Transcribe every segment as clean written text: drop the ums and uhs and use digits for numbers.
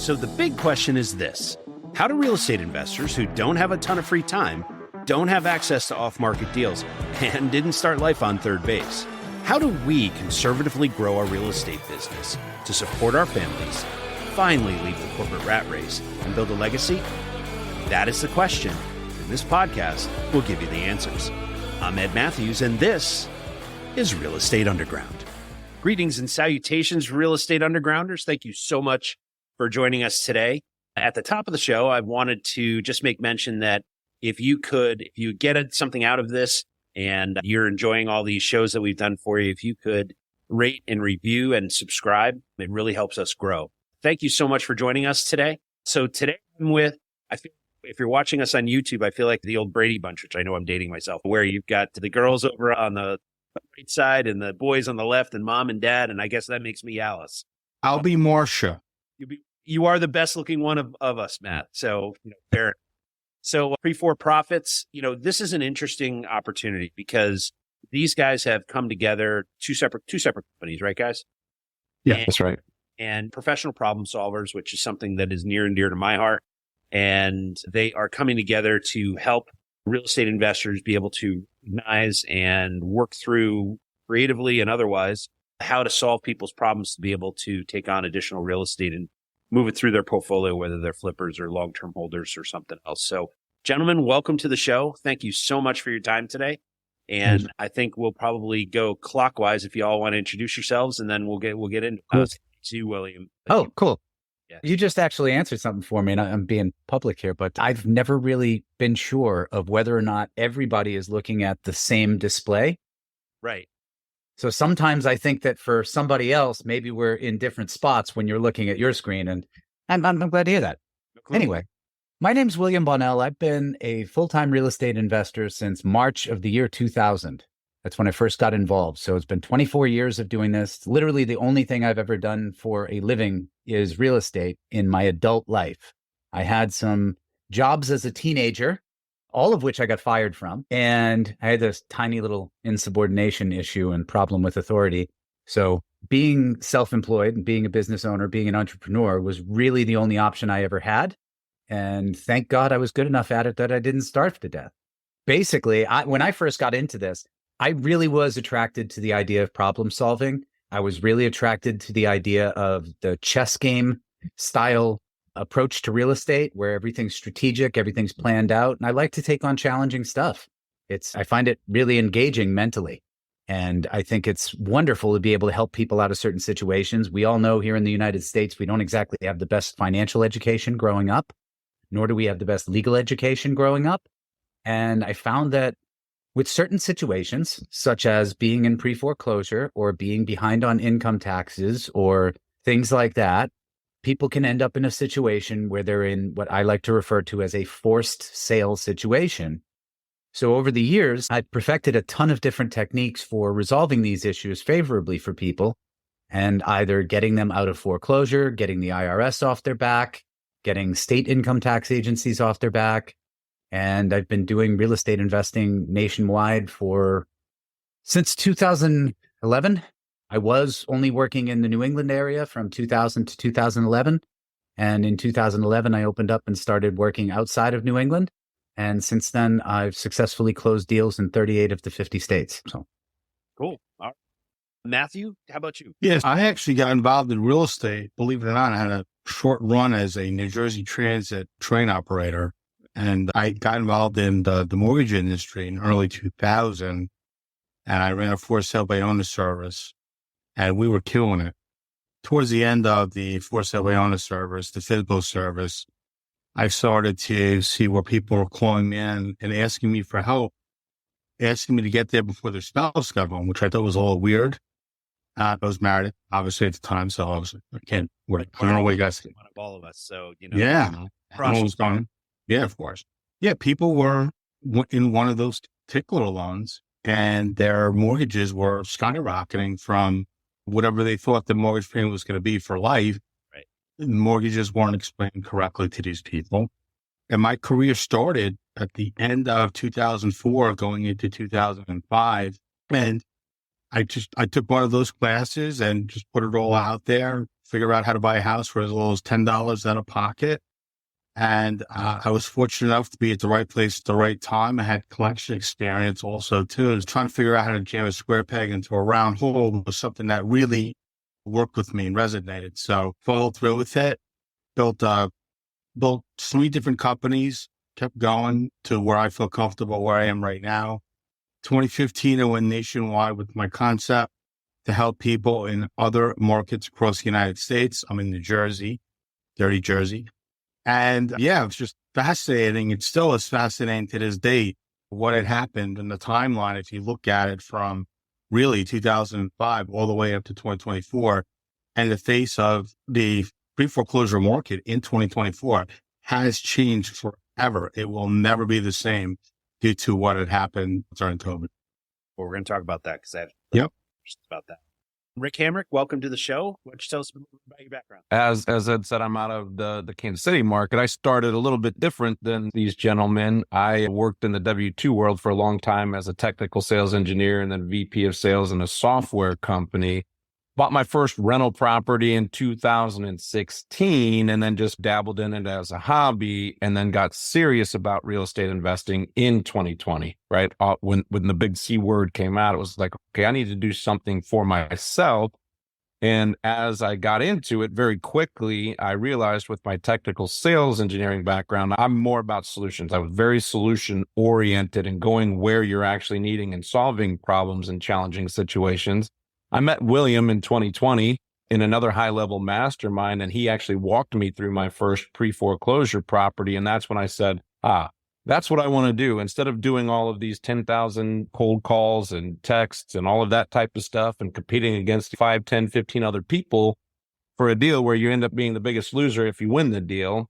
So the big question is this: how do real estate investors who don't have a ton of free time, don't have access to off-market deals, and didn't start life on third base, how do we conservatively grow our real estate business to support our families, finally leave the corporate rat race, and build a legacy? That is the question, and this podcast will give you the answers. I'm Ed Matthews, and this is Real Estate Underground. Greetings and salutations, Real Estate Undergrounders. Thank you so much for joining us today. At the top of the show, I wanted to just make mention that if you get something out of this and you're enjoying all these shows that we've done for you, if you could rate and review and subscribe, it really helps us grow. Thank you so much for joining us today. So today if you're watching us on YouTube, I feel like the old Brady Bunch, which I know I'm dating myself, where you've got the girls over on the right side and the boys on the left and mom and dad. And I guess that makes me Alice. I'll be Marcia. You are the best looking one of us, Matt. So, fair. So Prefore Profits, this is an interesting opportunity because these guys have come together, two separate companies, right, guys? Yeah, that's right. And professional problem solvers, which is something that is near and dear to my heart. And they are coming together to help real estate investors be able to recognize and work through creatively and otherwise how to solve people's problems to be able to take on additional real estate and move it through their portfolio, whether they're flippers or long-term holders or something else. So, gentlemen, welcome to the show. Thank you so much for your time today. And I think we'll probably go clockwise if you all want to introduce yourselves, and then we'll get into you, William. Oh, cool. Yeah. You just actually answered something for me, and I'm being public here, but I've never really been sure of whether or not everybody is looking at the same display. Right. So sometimes I think that for somebody else, maybe we're in different spots when you're looking at your screen, and I'm glad to hear that. Cool. Anyway, my name's William Bonnell. I've been a full-time real estate investor since March of the year 2000. That's when I first got involved. So it's been 24 years of doing this. Literally the only thing I've ever done for a living is real estate in my adult life. I had some jobs as a teenager, all of which I got fired from. And I had this tiny little insubordination issue and problem with authority. So being self-employed and being a business owner, being an entrepreneur was really the only option I ever had. And thank God I was good enough at it that I didn't starve to death. Basically, when I first got into this, I really was attracted to the idea of problem solving. I was really attracted to the idea of the chess game style approach to real estate where everything's strategic, everything's planned out. And I like to take on challenging stuff. I find it really engaging mentally. And I think it's wonderful to be able to help people out of certain situations. We all know here in the United States, we don't exactly have the best financial education growing up, nor do we have the best legal education growing up. And I found that with certain situations, such as being in pre-foreclosure or being behind on income taxes or things like that, people can end up in a situation where they're in what I like to refer to as a forced sale situation. So over the years, I've perfected a ton of different techniques for resolving these issues favorably for people and either getting them out of foreclosure, getting the IRS off their back, getting state income tax agencies off their back. And I've been doing real estate investing nationwide since 2011. I was only working in the New England area from 2000 to 2011. And in 2011, I opened up and started working outside of New England. And since then, I've successfully closed deals in 38 of the 50 states. So, cool. All right. Matthew, how about you? Yes, I actually got involved in real estate. Believe it or not, I had a short run as a New Jersey Transit train operator. And I got involved in the mortgage industry in early 2000. And I ran a for sale by owner service. And we were killing it. Towards the end of the for sale by owner service, the physical service, I started to see where people were calling me in and asking me for help, asking me to get there before their spouse got home, which I thought was a little weird. I was married, obviously, at the time, so I can't work. I don't know what you guys think. One of all of us, so, Yeah. I don't know what's going on. Yeah, of course. Yeah, people were in one of those particular loans, and their mortgages were skyrocketing from whatever they thought the mortgage payment was going to be for life. Right. Mortgages weren't explained correctly to these people. And my career started at the end of 2004, going into 2005. And I took one of those classes and just put it all out there, figure out how to buy a house for as little as $10 out of pocket. And I was fortunate enough to be at the right place at the right time. I had collection experience also, too. I was trying to figure out how to jam a square peg into a round hole was something that really worked with me and resonated. So followed through with it, built 3 different companies, kept going to where I feel comfortable, where I am right now. 2015, I went nationwide with my concept to help people in other markets across the United States. I'm in New Jersey, dirty Jersey. And yeah, it was just fascinating. It still is fascinating to this day what had happened in the timeline. If you look at it from really 2005 all the way up to 2024, and the face of the pre-foreclosure market in 2024 has changed forever. It will never be the same due to what had happened during COVID. Well, we're going to talk about that because I have Yep. questions about that. Rick Hamrick, welcome to the show. Why don't you tell us about your background? As Ed said, I'm out of the Kansas City market. I started a little bit different than these gentlemen. I worked in the W-2 world for a long time as a technical sales engineer and then VP of sales in a software company. Bought my first rental property in 2016 and then just dabbled in it as a hobby and then got serious about real estate investing in 2020, right? When the big C word came out, it was like, okay, I need to do something for myself. And as I got into it very quickly, I realized with my technical sales engineering background, I'm more about solutions. I was very solution oriented and going where you're actually needing and solving problems in challenging situations. I met William in 2020 in another high-level mastermind, and he actually walked me through my first pre-foreclosure property. And that's when I said, that's what I want to do. Instead of doing all of these 10,000 cold calls and texts and all of that type of stuff and competing against 5, 10, 15 other people for a deal where you end up being the biggest loser if you win the deal,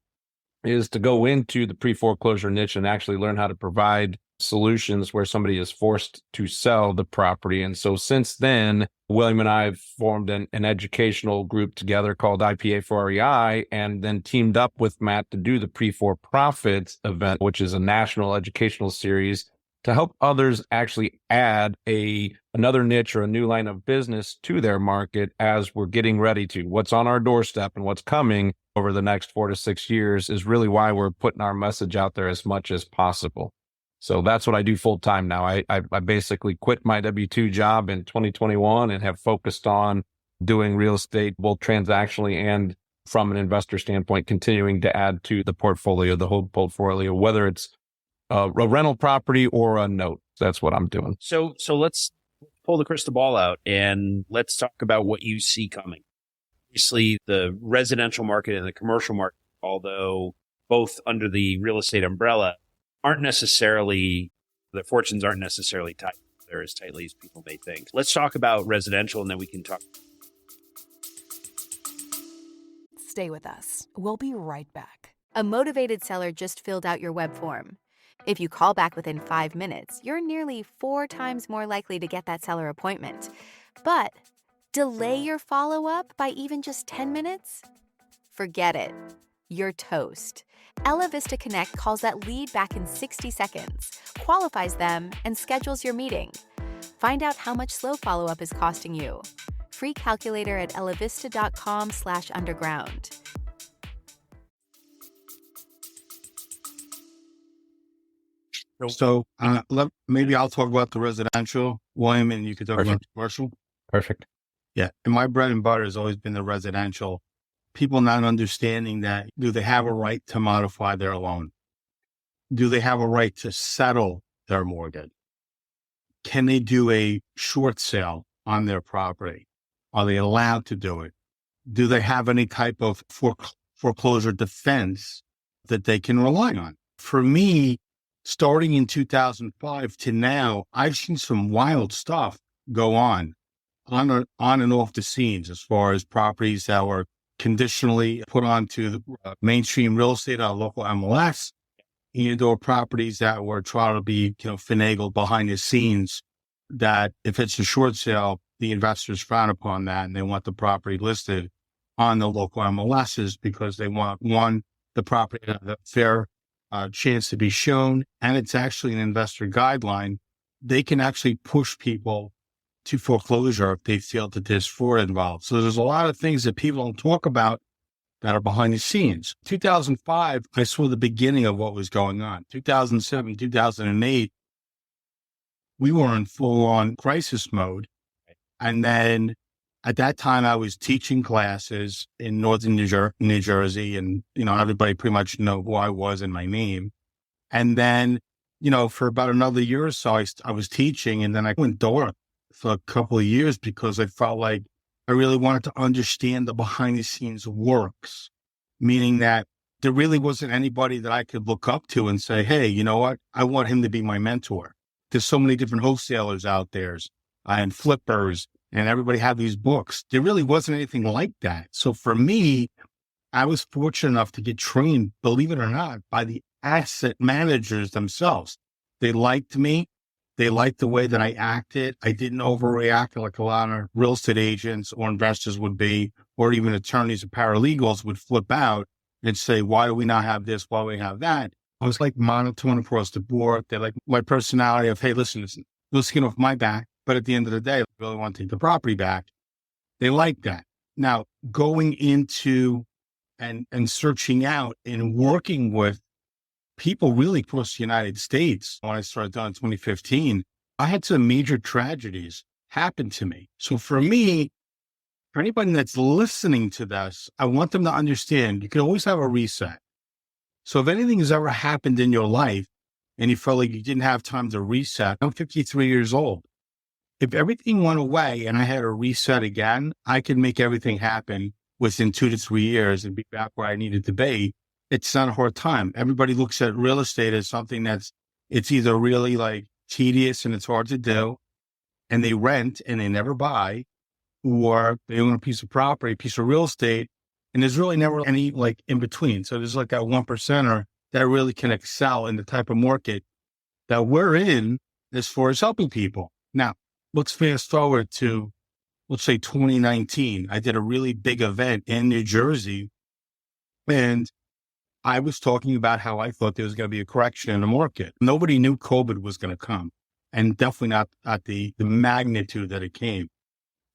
is to go into the pre-foreclosure niche and actually learn how to provide solutions where somebody is forced to sell the property. And so since then, William and I have formed an educational group together called IPA for REI, and then teamed up with Matt to do the Prefore Profits event, which is a national educational series to help others actually add another niche or a new line of business to their market as we're getting ready to. What's on our doorstep and what's coming over the next 4 to 6 years is really why we're putting our message out there as much as possible. So that's what I do full time now. I basically quit my W-2 job in 2021 and have focused on doing real estate, both transactionally and from an investor standpoint, continuing to add to the portfolio, the whole portfolio, whether it's a rental property or a note. That's what I'm doing. So let's pull the crystal ball out and let's talk about what you see coming. Obviously, the residential market and the commercial market, although both under the real estate umbrella, their fortunes aren't necessarily tied there as tightly as people may think. Let's talk about residential and then we can talk. Stay with us. We'll be right back. A motivated seller just filled out your web form. If you call back within 5 minutes, you're nearly 4 times more likely to get that seller appointment. But delay your follow-up by even just 10 minutes? Forget it. You're toast. Ella Vista Connect calls that lead back in 60 seconds, qualifies them, and schedules your meeting. Find out how much slow follow-up is costing you. Free calculator at ellavista.com/underground. So maybe I'll talk about the residential, William, and you could talk about the commercial. Perfect. Yeah. And my bread and butter has always been the residential. People not understanding that, do they have a right to modify their loan? Do they have a right to settle their mortgage? Can they do a short sale on their property? Are they allowed to do it? Do they have any type of foreclosure defense that they can rely on? For me, starting in 2005 to now, I've seen some wild stuff go on and off the scenes as far as properties that were conditionally put onto the mainstream real estate on local MLS, and/or properties that were trying to be, finagled behind the scenes, that if it's a short sale, the investors frown upon that and they want the property listed on the local MLSs because they want, the property to have a fair chance to be shown. And it's actually an investor guideline. They can actually push people to foreclosure if they feel that there's fraud involved. So there's a lot of things that people don't talk about that are behind the scenes. 2005, I saw the beginning of what was going on. 2007, 2008, we were in full-on crisis mode. And then at that time, I was teaching classes in northern New Jersey, and, everybody pretty much know who I was and my name. And then, for about another year or so, I was teaching, and then I went dormant for a couple of years because I felt like I really wanted to understand the behind the scenes works, meaning that there really wasn't anybody that I could look up to and say, hey, you know what? I want him to be my mentor. There's so many different wholesalers out there and flippers, and everybody had these books. There really wasn't anything like that. So for me, I was fortunate enough to get trained, believe it or not, by the asset managers themselves. They liked me. They liked the way that I acted. I didn't overreact like a lot of real estate agents or investors would be, or even attorneys or paralegals would flip out and say, why do we not have this? Why do we have that? I was like monotone across the board. They like my personality of, hey, listen, no skin off my back. But at the end of the day, I really want to take the property back. They like that. Now, going into and searching out and working with people really across the United States, when I started doing in 2015, I had some major tragedies happen to me. So for me, for anybody that's listening to this, I want them to understand you can always have a reset. So if anything has ever happened in your life and you felt like you didn't have time to reset, I'm 53 years old. If everything went away and I had to reset again, I could make everything happen within 2 to 3 years and be back where I needed to be. It's not a hard time. Everybody looks at real estate as something it's either really like tedious and it's hard to do, and they rent and they never buy, or they own a piece of property, a piece of real estate, and there's really never any like in between. So there's like that 1%er that really can excel in the type of market that we're in as far as helping people. Now, let's fast forward to, let's say 2019. I did a really big event in New Jersey, and I was talking about how I thought there was going to be a correction in the market. Nobody knew COVID was going to come, and definitely not at the magnitude that it came.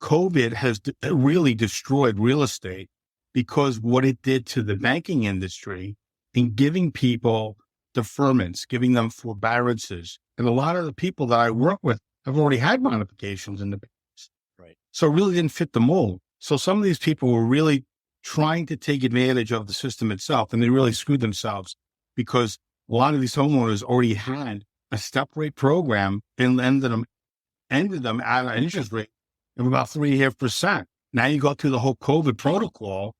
COVID has really destroyed real estate because what it did to the banking industry in giving people deferments, giving them forbearances. And a lot of the people that I work with have already had modifications in the past. Right. So it really didn't fit the mold. So some of these people were really trying to take advantage of the system itself, and they really screwed themselves because a lot of these homeowners already had a step rate program and ended them at an interest rate of about 3.5%. Now you go through the whole COVID protocol,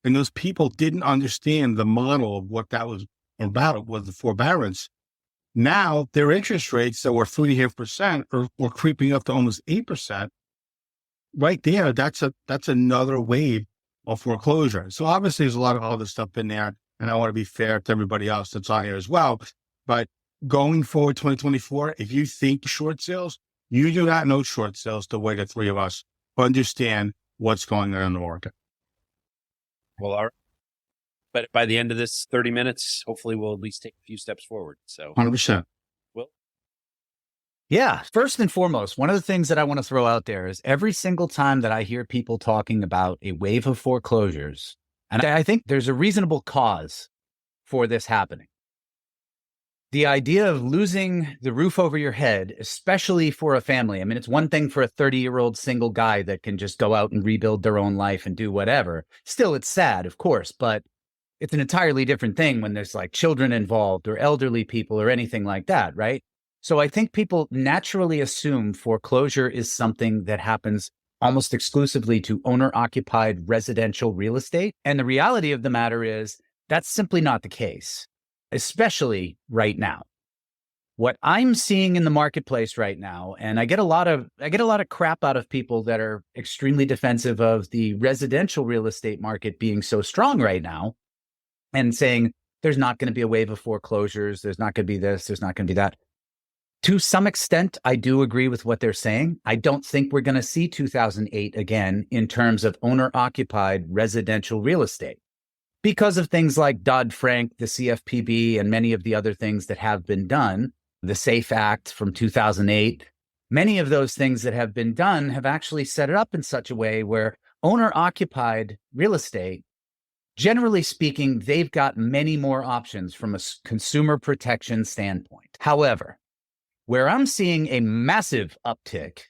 and those people didn't understand the model of what that was about, was the forbearance. Now their interest rates that were 3.5% are creeping up to almost 8%. Right there, that's another wave of foreclosure. So obviously there's a lot of other stuff in there, and I want to be fair to everybody else that's on here as well. But going forward, 2024, if you think short sales, you do not know short sales the way the three of us understand what's going on in the market. Well, all right. But by the end of this 30 minutes, hopefully we'll at least take a few steps forward. So 100%. Well, Yeah. First and foremost, one of the things that I want to throw out there is every single time that I hear people talking about a wave of foreclosures, and I think there's a reasonable cause for this happening. The idea of losing the roof over your head, especially for a family. I mean, it's one thing for a 30-year-old single guy that can just go out and rebuild their own life and do whatever. Still, it's sad, of course, but it's an entirely different thing when there's like children involved or elderly people or anything like that, right? So I think people naturally assume foreclosure is something that happens almost exclusively to owner-occupied residential real estate. And the reality of the matter is that's simply not the case, especially right now. What I'm seeing in the marketplace right now, and I get a lot of crap out of people that are extremely defensive of the residential real estate market being so strong right now and saying there's not going to be a wave of foreclosures, there's not going to be this, there's not going to be that. To some extent, I do agree with what they're saying. I don't think we're going to see 2008 again in terms of owner-occupied residential real estate because of things like Dodd-Frank, the CFPB, and many of the other things that have been done. The SAFE Act from 2008 Many of those things that have been done have actually set it up in such a way where owner-occupied real estate, generally speaking, they've got many more options from a consumer protection standpoint. However, where I'm seeing a massive uptick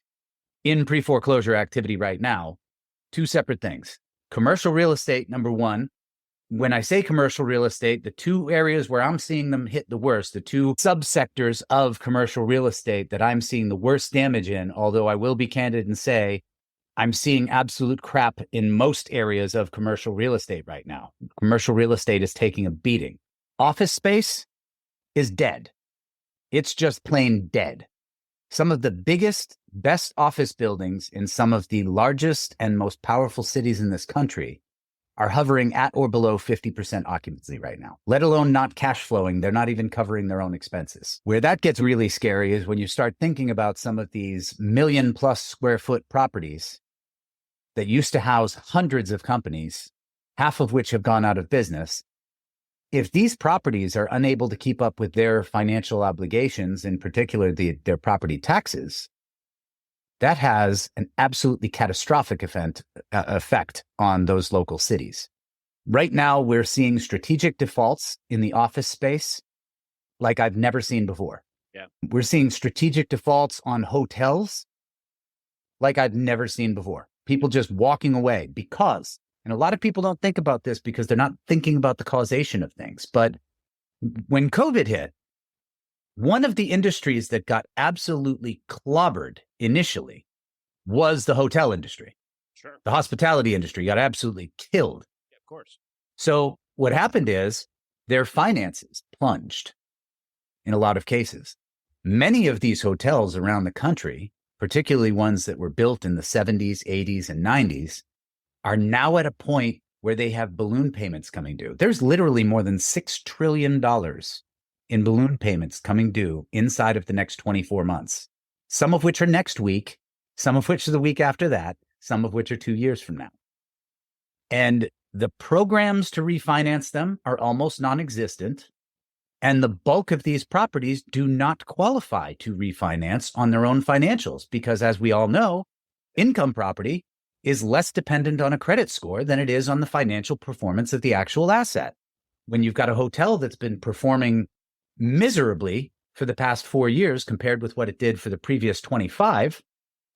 in pre-foreclosure activity right now, two separate things. Commercial real estate, number one. When I say commercial real estate, the two areas where I'm seeing them hit the worst, the two subsectors of commercial real estate that I'm seeing the worst damage in, although I will be candid and say I'm seeing absolute crap in most areas of commercial real estate right now. Commercial real estate is taking a beating. Office space is dead. It's just plain dead. Some of the biggest, best office buildings in some of the largest and most powerful cities in this country are hovering at or below 50% occupancy right now, let alone not cash flowing. They're not even covering their own expenses. Where that gets really scary is when you start thinking about some of these 1 million+ square foot properties that used to house hundreds of companies, half of which have gone out of business. If these properties are unable to keep up with their financial obligations, in particular their property taxes, that has an absolutely catastrophic effect on those local cities. Right now, we're seeing strategic defaults in the office space like I've never seen before. Yeah. We're seeing strategic defaults on hotels like I've never seen before. People just walking away because, and a lot of people don't think about this because they're not thinking about the causation of things. But when COVID hit, one of the industries that got absolutely clobbered initially was the hotel industry. Sure. The hospitality industry got absolutely killed. Yeah, of course. So what happened is their finances plunged in a lot of cases. Many of these hotels around the country, particularly ones that were built in the 70s, 80s, and 90s, are now at a point where they have balloon payments coming due. There's literally more than $6 trillion in balloon payments coming due inside of the next 24 months, some of which are next week, some of which are the week after that, some of which are 2 years from now. And the programs to refinance them are almost non-existent. And the bulk of these properties do not qualify to refinance on their own financials because, as we all know, income property is less dependent on a credit score than it is on the financial performance of the actual asset. When you've got a hotel that's been performing miserably for the past 4 years compared with what it did for the previous 25,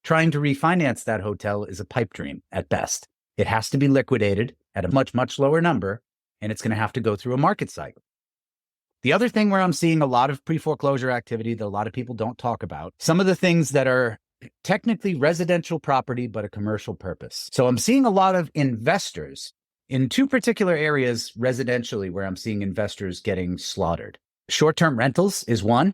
trying to refinance that hotel is a pipe dream at best. It has to be liquidated at a much, much lower number, and it's going to have to go through a market cycle. The other thing where I'm seeing a lot of pre-foreclosure activity that a lot of people don't talk about, some of the things that are technically residential property, but a commercial purpose. So I'm seeing a lot of investors in two particular areas residentially where I'm seeing investors getting slaughtered. Short-term rentals is one,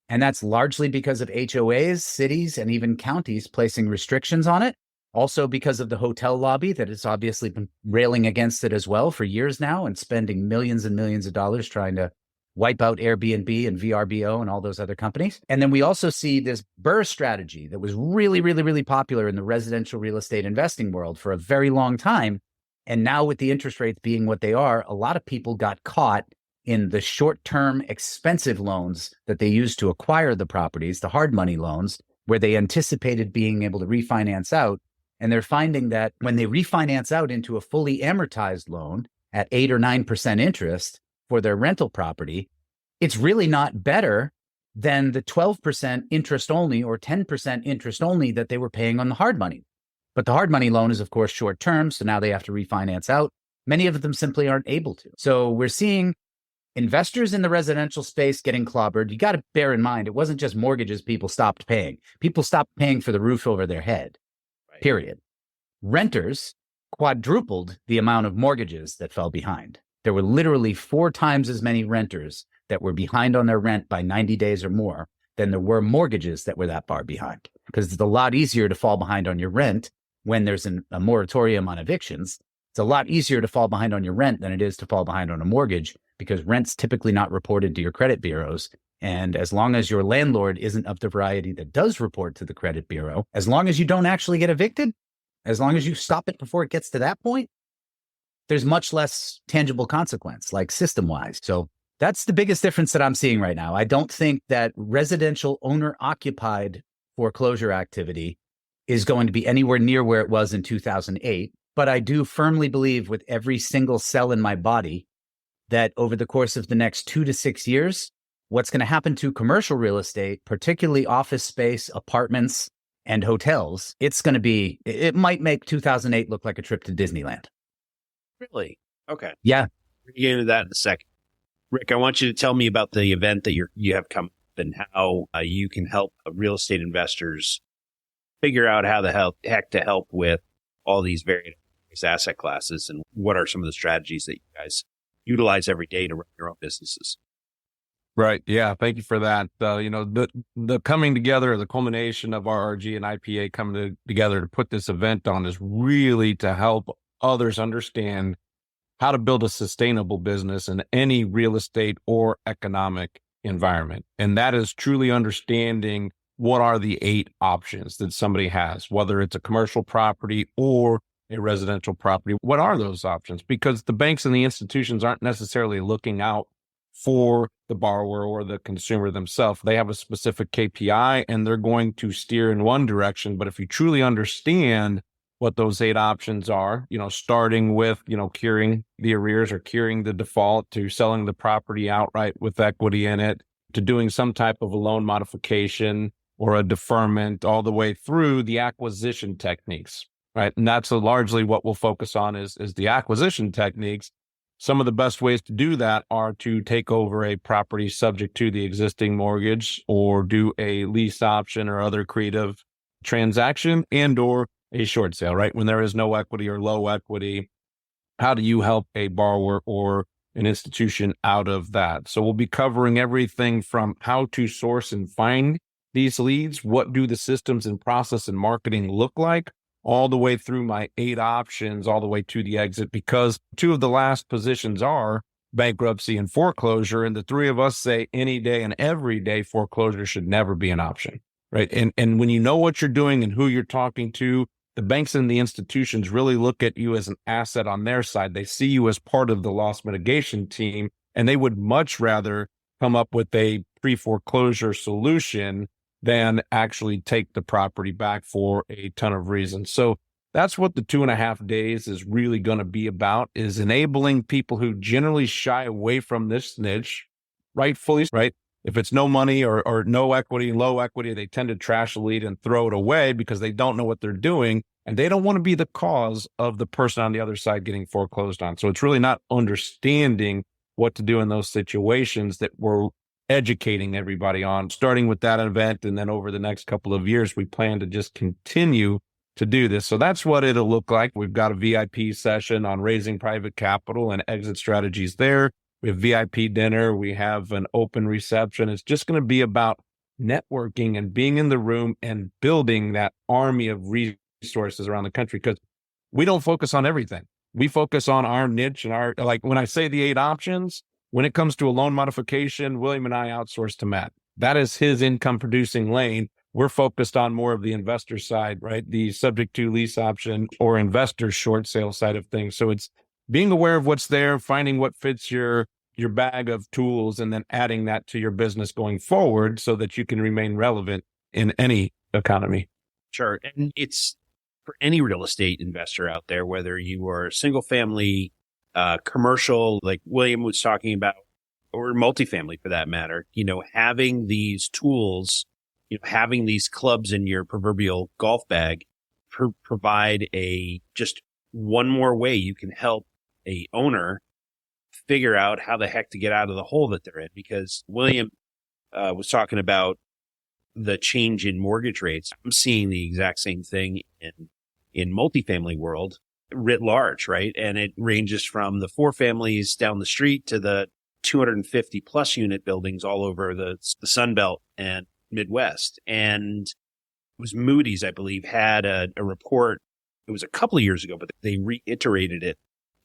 and that's largely because of HOAs, cities, and even counties placing restrictions on it. Also because of the hotel lobby that has obviously been railing against it as well for years now and spending millions and millions of dollars trying to wipe out Airbnb and VRBO and all those other companies. And then we also see this BRRRR strategy that was really, really, really popular in the residential real estate investing world for a very long time. And now with the interest rates being what they are, a lot of people got caught in the short-term expensive loans that they used to acquire the properties, the hard money loans, where they anticipated being able to refinance out. And they're finding that when they refinance out into a fully amortized loan at 8 or 9% interest for their rental property, it's really not better than the 12% interest only or 10% interest only that they were paying on the hard money. But the hard money loan is, of course, short term. So now they have to refinance out. Many of them simply aren't able to. So we're seeing investors in the residential space getting clobbered. You got to bear in mind, it wasn't just mortgages people stopped paying. People stopped paying for the roof over their head, period. Renters quadrupled the amount of mortgages that fell behind. There were literally 4 times as many renters that were behind on their rent by 90 days or more than there were mortgages that were that far behind. Because it's a lot easier to fall behind on your rent when there's a moratorium on evictions. It's a lot easier to fall behind on your rent than it is to fall behind on a mortgage because rent's typically not reported to your credit bureaus. And as long as your landlord isn't of the variety that does report to the credit bureau, as long as you don't actually get evicted, as long as you stop it before it gets to that point, there's much less tangible consequence, like system-wise. So that's the biggest difference that I'm seeing right now. I don't think that residential owner-occupied foreclosure activity is going to be anywhere near where it was in 2008. But I do firmly believe with every single cell in my body that over the course of the next 2 to 6 years, what's going to happen to commercial real estate, particularly office space, apartments, and hotels, it might make 2008 look like a trip to Disneyland. Really? Okay. Yeah. We're going to get into that in a second. Rick, I want you to tell me about the event that you have come up and how you can help real estate investors figure out how the heck to help with all these various asset classes, and what are some of the strategies that you guys utilize every day to run your own businesses. Right. Yeah. Thank you for that. The coming together, the culmination of RRG and IPA coming together to put this event on is really to help others understand how to build a sustainable business in any real estate or economic environment. And that is truly understanding what are the 8 options that somebody has, whether it's a commercial property or a residential property. What are those options? Because the banks and the institutions aren't necessarily looking out for the borrower or the consumer themselves. They have a specific KPI and they're going to steer in one direction. But if you truly understand what those 8 options are, starting with, curing the arrears or curing the default, to selling the property outright with equity in it, to doing some type of a loan modification or a deferment, all the way through the acquisition techniques, right? And that's largely what we'll focus on is the acquisition techniques. Some of the best ways to do that are to take over a property subject to the existing mortgage, or do a lease option or other creative transaction, and or a short sale, right? When there is no equity or low equity, how do you help a borrower or an institution out of that? So we'll be covering everything from how to source and find these leads, what do the systems and process and marketing look like, all the way through my 8 options, all the way to the exit, because 2 of the last positions are bankruptcy and foreclosure. And the 3 of us say any day and every day, foreclosure should never be an option, right? And when you know what you're doing and who you're talking to, the banks and the institutions really look at you as an asset on their side. They see you as part of the loss mitigation team, and they would much rather come up with a pre-foreclosure solution than actually take the property back for a ton of reasons. So that's what the 2.5 days is really going to be about, is enabling people who generally shy away from this niche, rightfully, right? If it's no money or no equity, low equity, they tend to trash the lead and throw it away because they don't know what they're doing, and they don't want to be the cause of the person on the other side getting foreclosed on. So it's really not understanding what to do in those situations that we're educating everybody on, starting with that event. And then over the next couple of years, we plan to just continue to do this. So that's what it'll look like. We've got a VIP session on raising private capital and exit strategies there. We have VIP dinner. We have an open reception. It's just going to be about networking and being in the room and building that army of resources around the country, because we don't focus on everything. We focus on our niche and like when I say the 8 options, when it comes to a loan modification, William and I outsource to Matt. That is his income producing lane. We're focused on more of the investor side, right? The subject to lease option or investor short sale side of things. So it's being aware of what's there, finding what fits your bag of tools, and then adding that to your business going forward so that you can remain relevant in any economy. Sure. And it's for any real estate investor out there, whether you are single family, commercial, like William was talking about, or multifamily for that matter, having these tools, having these clubs in your proverbial golf bag provide just one more way you can help a owner figure out how the heck to get out of the hole that they're in. Because William was talking about the change in mortgage rates. I'm seeing the exact same thing in multifamily world writ large, right? And it ranges from the 4 families down the street to the 250 plus unit buildings all over the Sun Belt and Midwest. And it was Moody's, I believe, had a report. It was a couple of years ago, but they reiterated it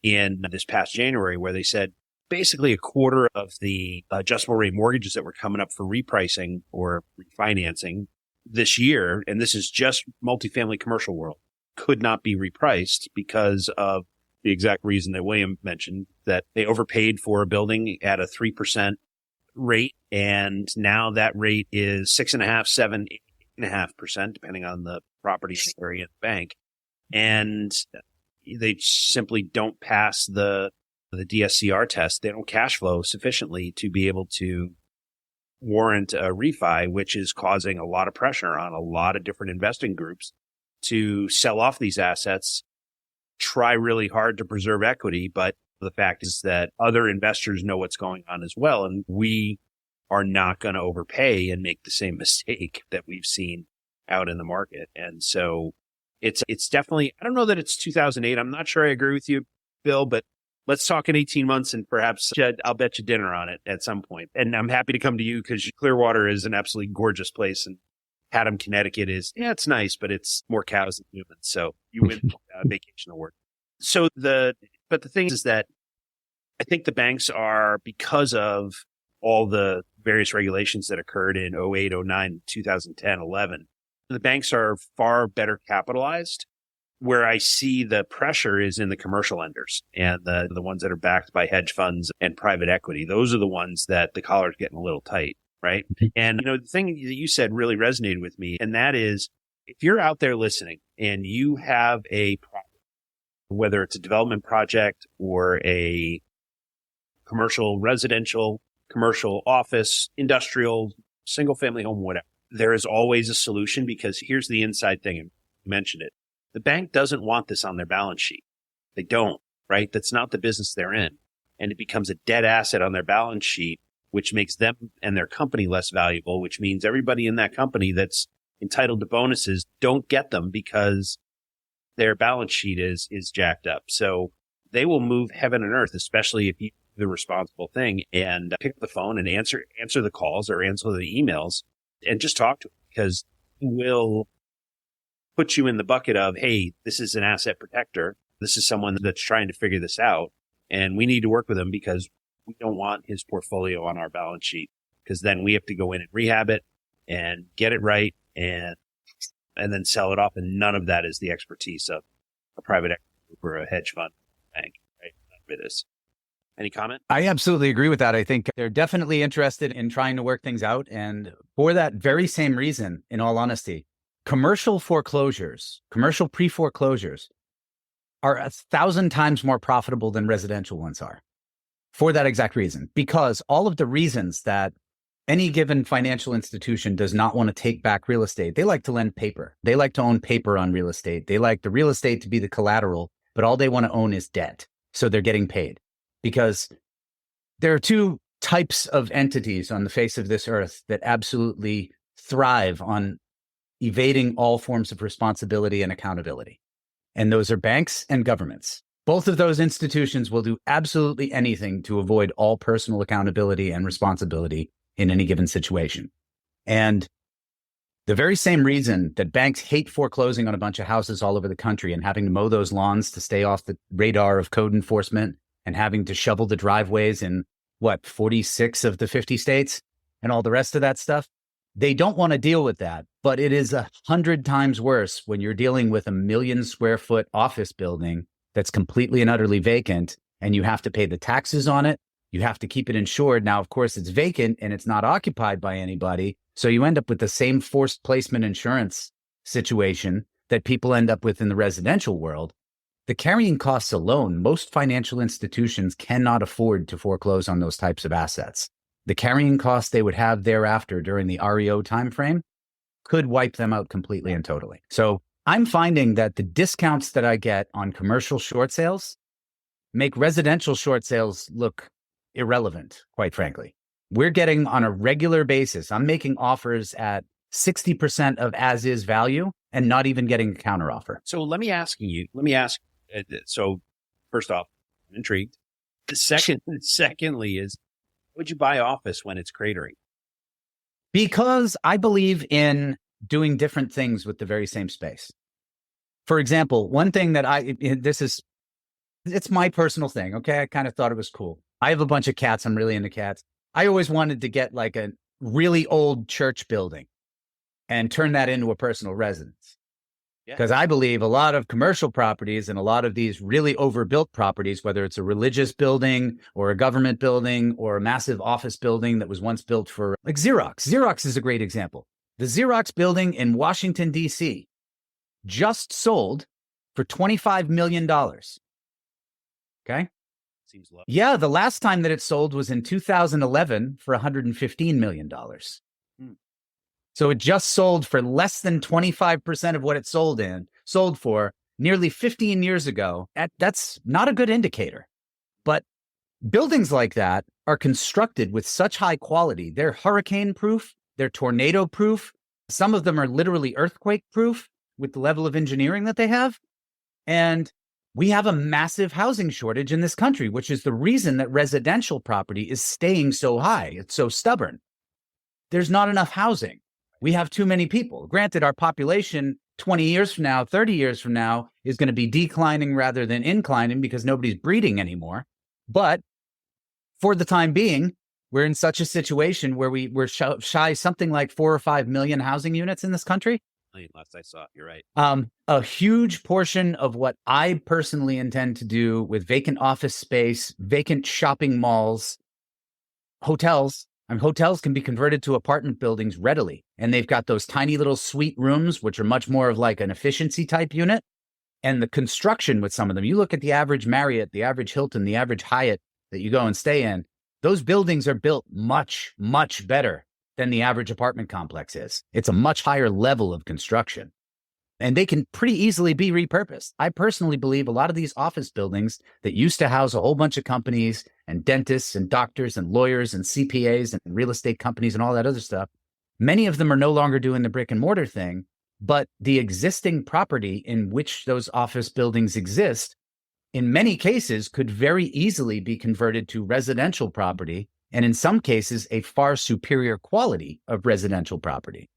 in this past January, where they said basically a quarter of the adjustable rate mortgages that were coming up for repricing or refinancing this year, and this is just multifamily commercial world, could not be repriced because of the exact reason that William mentioned, that they overpaid for a building at a 3% rate. And now that rate is 6.5, 7, 8.5%, depending on the property and area of the bank. And they simply don't pass the DSCR test. They don't cash flow sufficiently to be able to warrant a refi, which is causing a lot of pressure on a lot of different investing groups to sell off these assets, try really hard to preserve equity. But the fact is that other investors know what's going on as well. And we are not going to overpay and make the same mistake that we've seen out in the market. And so it's definitely, I don't know that it's 2008. I'm not sure I agree with you, Bill, but let's talk in 18 months and perhaps I'll bet you dinner on it at some point. And I'm happy to come to you because Clearwater is an absolutely gorgeous place. And Haddam, Connecticut is, it's nice, but it's more cows than humans. So you win the vacation award. So but the thing is that I think the banks are, because of all the various regulations that occurred in 08, 09, 2010, 11, the banks are far better capitalized. Where I see the pressure is in the commercial lenders and the ones that are backed by hedge funds and private equity. Those are the ones that the collar's getting a little tight, right? And, the thing that you said really resonated with me. And that is, if you're out there listening and you have a project, whether it's a development project or a commercial, residential, commercial office, industrial, single family home, whatever, there is always a solution, because here's the inside thing. And you mentioned it. The bank doesn't want this on their balance sheet. They don't, right? That's not the business they're in. And it becomes a dead asset on their balance sheet, which makes them and their company less valuable, which means everybody in that company that's entitled to bonuses don't get them because their balance sheet is jacked up. So they will move heaven and earth, especially if you do the responsible thing and pick up the phone and answer the calls or answer the emails and just talk to them, because it will put you in the bucket of, hey, this is an asset protector. This is someone that's trying to figure this out. And we need to work with him because we don't want his portfolio on our balance sheet, because then we have to go in and rehab it and get it right and then sell it off. And none of that is the expertise of a private equity group or a hedge fund bank, right? None of it is. Any comment? I absolutely agree with that. I think they're definitely interested in trying to work things out. And for that very same reason, in all honesty, commercial foreclosures, commercial pre-foreclosures are 1,000 times more profitable than residential ones are, for that exact reason. Because all of the reasons that any given financial institution does not want to take back real estate, they like to lend paper. They like to own paper on real estate. They like the real estate to be the collateral, but all they want to own is debt. So they're getting paid. Because there are two types of entities on the face of this earth that absolutely thrive on evading all forms of responsibility and accountability. And those are banks and governments. Both of those institutions will do absolutely anything to avoid all personal accountability and responsibility in any given situation. And the very same reason that banks hate foreclosing on a bunch of houses all over the country and having to mow those lawns to stay off the radar of code enforcement and having to shovel the driveways in 46 of the 50 states and all the rest of that stuff, they don't want to deal with that. But it is 100 times worse when you're dealing with a 1 million square foot office building that's completely and utterly vacant, and you have to pay the taxes on it. You have to keep it insured. Now, of course, it's vacant and it's not occupied by anybody. So you end up with the same forced placement insurance situation that people end up with in the residential world. The carrying costs alone, most financial institutions cannot afford to foreclose on those types of assets. The carrying costs they would have thereafter during the REO timeframe could wipe them out completely and totally. So I'm finding that the discounts that I get on commercial short sales make residential short sales look irrelevant, quite frankly. We're getting on a regular basis, I'm making offers at 60% of as-is value and not even getting a counteroffer. So let me ask, so first off, I'm intrigued. Secondly is, would you buy office when it's cratering? Because I believe in doing different things with the very same space. For example, one thing that it's my personal thing. Okay. I kind of thought it was cool. I have a bunch of cats. I'm really into cats. I always wanted to get like a really old church building and turn that into a personal residence. Because I believe a lot of commercial properties and a lot of these really overbuilt properties, whether it's a religious building or a government building or a massive office building that was once built for like Xerox. Xerox is a great example. The Xerox building in Washington, D.C. just sold for $25 million. Okay? Seems low. Yeah, the last time that it sold was in 2011 for $115 million. So it just sold for less than 25% of what it sold for nearly 15 years ago. That's not a good indicator. But buildings like that are constructed with such high quality. They're hurricane proof, they're tornado proof. Some of them are literally earthquake proof with the level of engineering that they have. And we have a massive housing shortage in this country, which is the reason that residential property is staying so high. It's so stubborn. There's not enough housing. We have too many people. Granted, our population 20 years from now, 30 years from now is going to be declining rather than inclining because nobody's breeding anymore. But for the time being, we're in such a situation where we're shy something like 4 or 5 million housing units in this country. Last I saw, you're right. A huge portion of what I personally intend to do with vacant office space, vacant shopping malls, hotels. Hotels can be converted to apartment buildings readily. And they've got those tiny little suite rooms, which are much more of like an efficiency type unit. And the construction with some of them, you look at the average Marriott, the average Hilton, the average Hyatt that you go and stay in, those buildings are built much, much better than the average apartment complex is. It's a much higher level of construction. And they can pretty easily be repurposed. I personally believe a lot of these office buildings that used to house a whole bunch of companies and dentists and doctors and lawyers and CPAs and real estate companies and all that other stuff, many of them are no longer doing the brick and mortar thing, but the existing property in which those office buildings exist, in many cases, could very easily be converted to residential property, and in some cases, a far superior quality of residential property.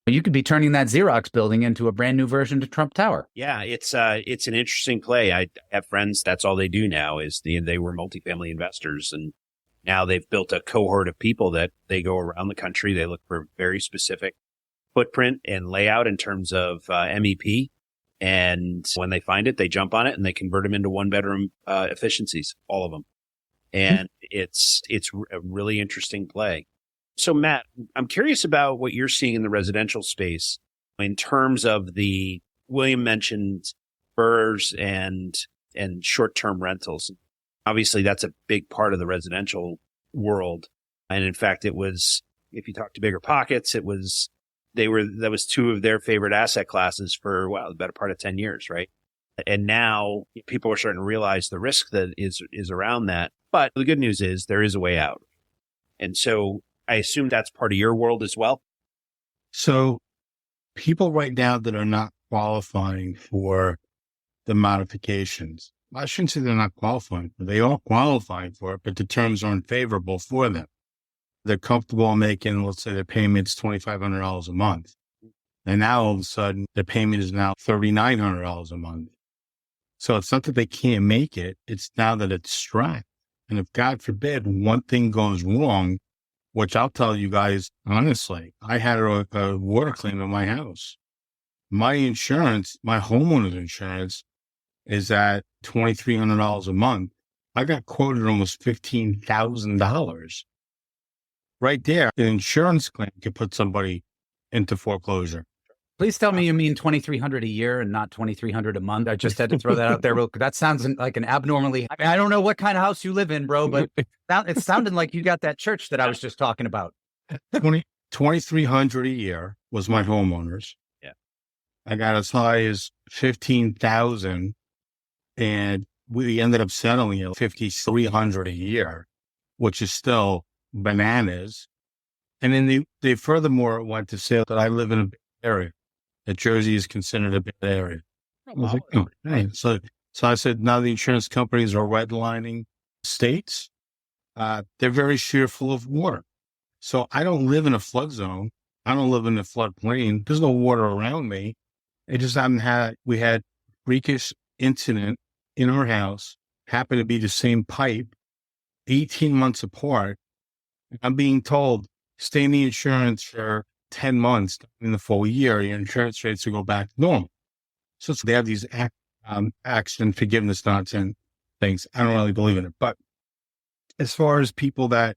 You could be turning that Xerox building into a brand new version of Trump Tower. Yeah, it's an interesting play. I have friends, that's all they do now is they were multifamily investors, and now they've built a cohort of people that they go around the country. They look for very specific footprint and layout in terms of MEP. And when they find it, they jump on it and they convert them into one bedroom efficiencies, all of them. And it's a really interesting play. So Matt, I'm curious about what you're seeing in the residential space in terms of William mentioned BRRRRs and short-term rentals. Obviously, that's a big part of the residential world. And in fact, it was, if you talk to Bigger Pockets, that was two of their favorite asset classes for, the better part of 10 years, right? And now people are starting to realize the risk that is around that. But the good news is there is a way out. And so I assume that's part of your world as well. So people right now that are not qualifying for the modifications, I shouldn't say they're not qualifying. They are qualifying for it, but the terms aren't favorable for them. They're comfortable making, let's say their payment's $2,500 a month. And now all of a sudden the payment is now $3,900 a month. So it's not that they can't make it. It's now that it's strapped. And if God forbid one thing goes wrong, which I'll tell you guys, honestly, I had a water claim in my house. My insurance, my homeowner's insurance is at $2,300 a month. I got quoted almost $15,000. Right there, the insurance claim could put somebody into foreclosure. Please tell me you mean $2,300 a year and not $2,300 a month. I just had to throw that out there real quick. That sounds like an abnormally, I don't know what kind of house you live in, bro, but it sounded like you got that church that I was just talking about. $2,300 a year was my homeowner's. Yeah. I got as high as $15,000, and we ended up settling at $5,300 a year, which is still bananas. And then they furthermore went to say that I live in a big area, that Jersey is considered a big area. I was like, oh, hey. So I said, now the insurance companies are redlining states. They're very fearful of water. So I don't live in a flood zone. I don't live in a floodplain. There's no water around me. It just we had freakish incident in our house, happened to be the same pipe, 18 months apart. I'm being told, stay in the insurance for 10 months, in the full year, your insurance rates will go back to normal. So they have these accident forgiveness nonsense things. I don't really believe in it. But as far as people that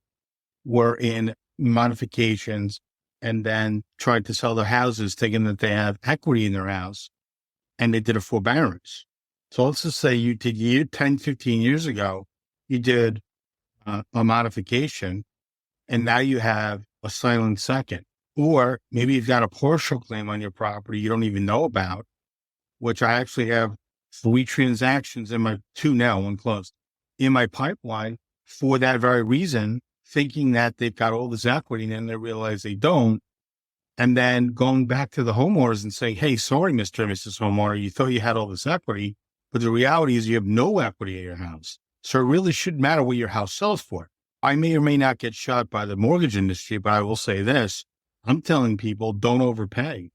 were in modifications and then tried to sell their houses thinking that they have equity in their house, and they did a forbearance. So let's just say you did 10, 15 years ago, you did a modification, and now you have a silent second. Or maybe you've got a partial claim on your property you don't even know about, which I actually have 3 transactions in my 2 now, 1 closed, in my pipeline for that very reason, thinking that they've got all this equity and then they realize they don't. And then going back to the homeowners and saying, hey, sorry, Mr. and Mrs. Homeowner, you thought you had all this equity, but the reality is you have no equity in your house. So it really shouldn't matter what your house sells for. I may or may not get shot by the mortgage industry, but I will say this. I'm telling people, don't overpay.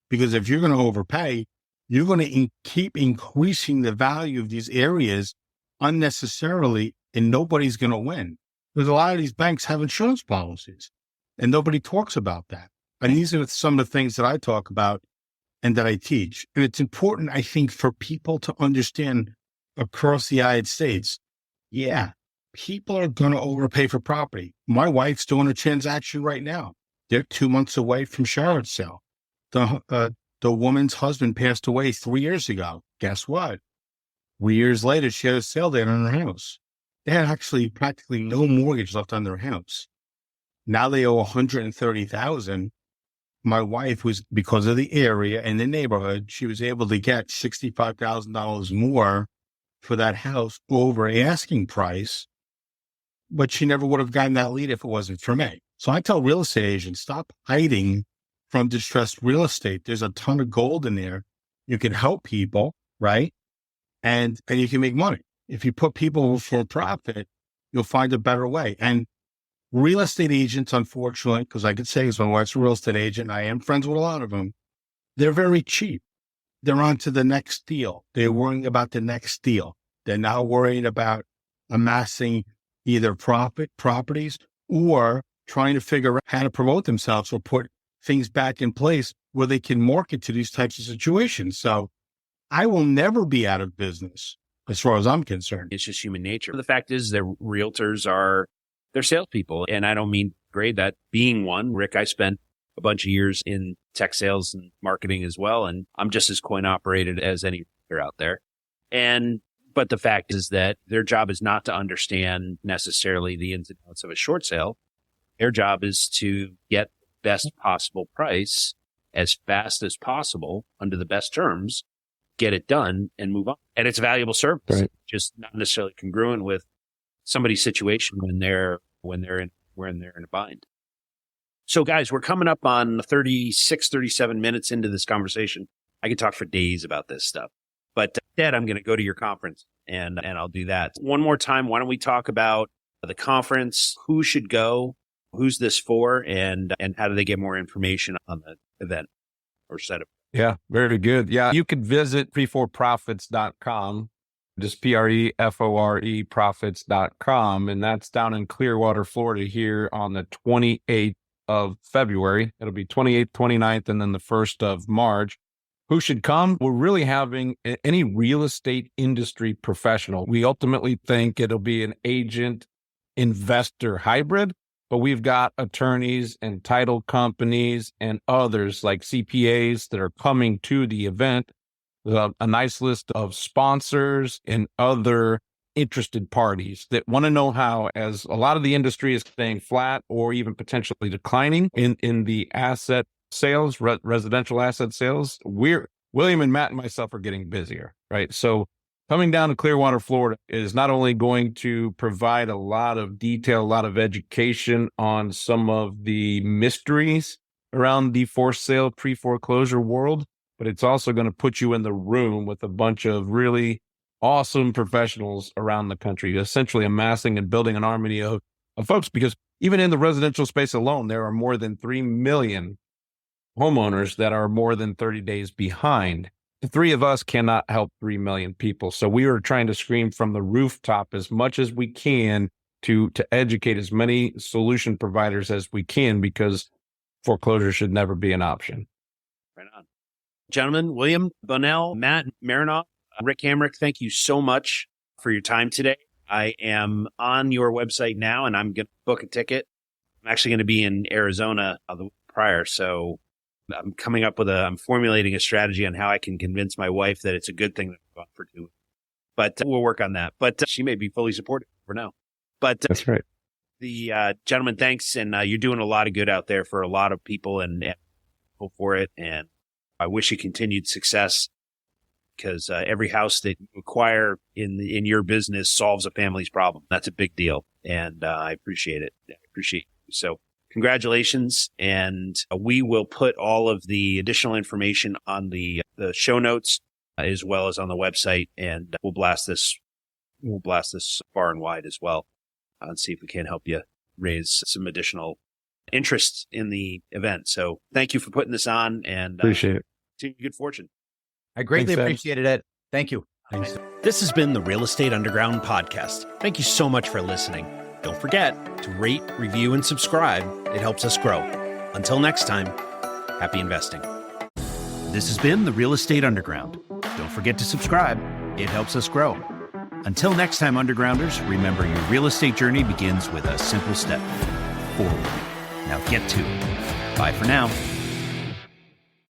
Because if you're going to overpay, you're going to keep increasing the value of these areas unnecessarily, and nobody's going to win. Because a lot of these banks have insurance policies, and nobody talks about that. And these are some of the things that I talk about and that I teach. And it's important, I think, for people to understand across the United States, yeah, people are going to overpay for property. My wife's doing a transaction right now. They're 2 months away from sheriff's sale. The woman's husband passed away 3 years ago. Guess what? 3 years later, she had a sale date on her house. They had actually practically no mortgage left on their house. Now they owe $130,000. My wife was, because of the area and the neighborhood, she was able to get $65,000 more for that house over asking price, but she never would have gotten that lead if it wasn't for me. So I tell real estate agents, stop hiding from distressed real estate. There's a ton of gold in there. You can help people, right? And you can make money. If you put people for profit, you'll find a better way. And real estate agents, unfortunately, because I could say, because my wife's a real estate agent, I am friends with a lot of them, they're very cheap. They're on to the next deal. They're worrying about the next deal. They're not worried about amassing either properties or trying to figure out how to promote themselves or put things back in place where they can market to these types of situations. So I will never be out of business as far as I'm concerned. It's just human nature. The fact is that realtors they're salespeople. And I don't mean to grade that being one. Rick, I spent a bunch of years in tech sales and marketing as well. And I'm just as coin operated as any realtor out there. But the fact is that their job is not to understand necessarily the ins and outs of a short sale. Their job is to get the best possible price as fast as possible under the best terms, get it done and move on. And it's a valuable service, right? Just not necessarily congruent with somebody's situation when they're in a bind. So guys, we're coming up on 36, 37 minutes into this conversation. I could talk for days about this stuff, but Dad, I'm going to go to your conference and I'll do that. One more time, why don't we talk about the conference, who should go, who's this for, and how do they get more information on the event or setup? Yeah, very good. Yeah, you could visit preforeprofits.com, just PREFORE profits.com. And that's down in Clearwater, Florida here on the 28th of February. It'll be 28th, 29th, and then the 1st of March. Who should come? We're really having any real estate industry professional. We ultimately think it'll be an agent investor hybrid, but we've got attorneys and title companies and others like CPAs that are coming to the event. A nice list of sponsors and other interested parties that want to know how, as a lot of the industry is staying flat or even potentially declining in the asset sales, residential asset sales, William and Matt and myself are getting busier, right? So coming down to Clearwater, Florida is not only going to provide a lot of detail, a lot of education on some of the mysteries around the for sale pre-foreclosure world, but it's also going to put you in the room with a bunch of really awesome professionals around the country, essentially amassing and building an army of folks, because even in the residential space alone, there are more than 3 million homeowners that are more than 30 days behind. The three of us cannot help 3 million people. So we are trying to scream from the rooftop as much as we can to educate as many solution providers as we can, because foreclosure should never be an option. Right on. Gentlemen, William, Bonnell, Matt, Merenoff, Rick Hamrick, thank you so much for your time today. I am on your website now, and I'm going to book a ticket. I'm actually going to be in Arizona the prior. So I'm formulating a strategy on how I can convince my wife that it's a good thing that I've gone for 2. But we'll work on that. But she may be fully supportive for now. But That's right. The gentlemen, thanks. And you're doing a lot of good out there for a lot of people and hope for it. And I wish you continued success, because every house that you acquire in your business solves a family's problem. That's a big deal. And I appreciate it. I appreciate you. So congratulations. And we will put all of the additional information on the show notes as well as on the website. And we'll blast this far and wide as well, and see if we can help you raise some additional interest in the event. So thank you for putting this on, and Appreciate it. continue good fortune. I greatly Thanks, Ed. appreciated it. Thank you. Thanks. This has been the Real Estate Underground podcast. Thank you so much for listening. Don't forget to rate, review, and subscribe. It helps us grow. Until next time, happy investing. This has been the Real Estate Underground. Don't forget to subscribe. It helps us grow. Until next time, Undergrounders, remember your real estate journey begins with a simple step forward. Now get to it. Bye for now.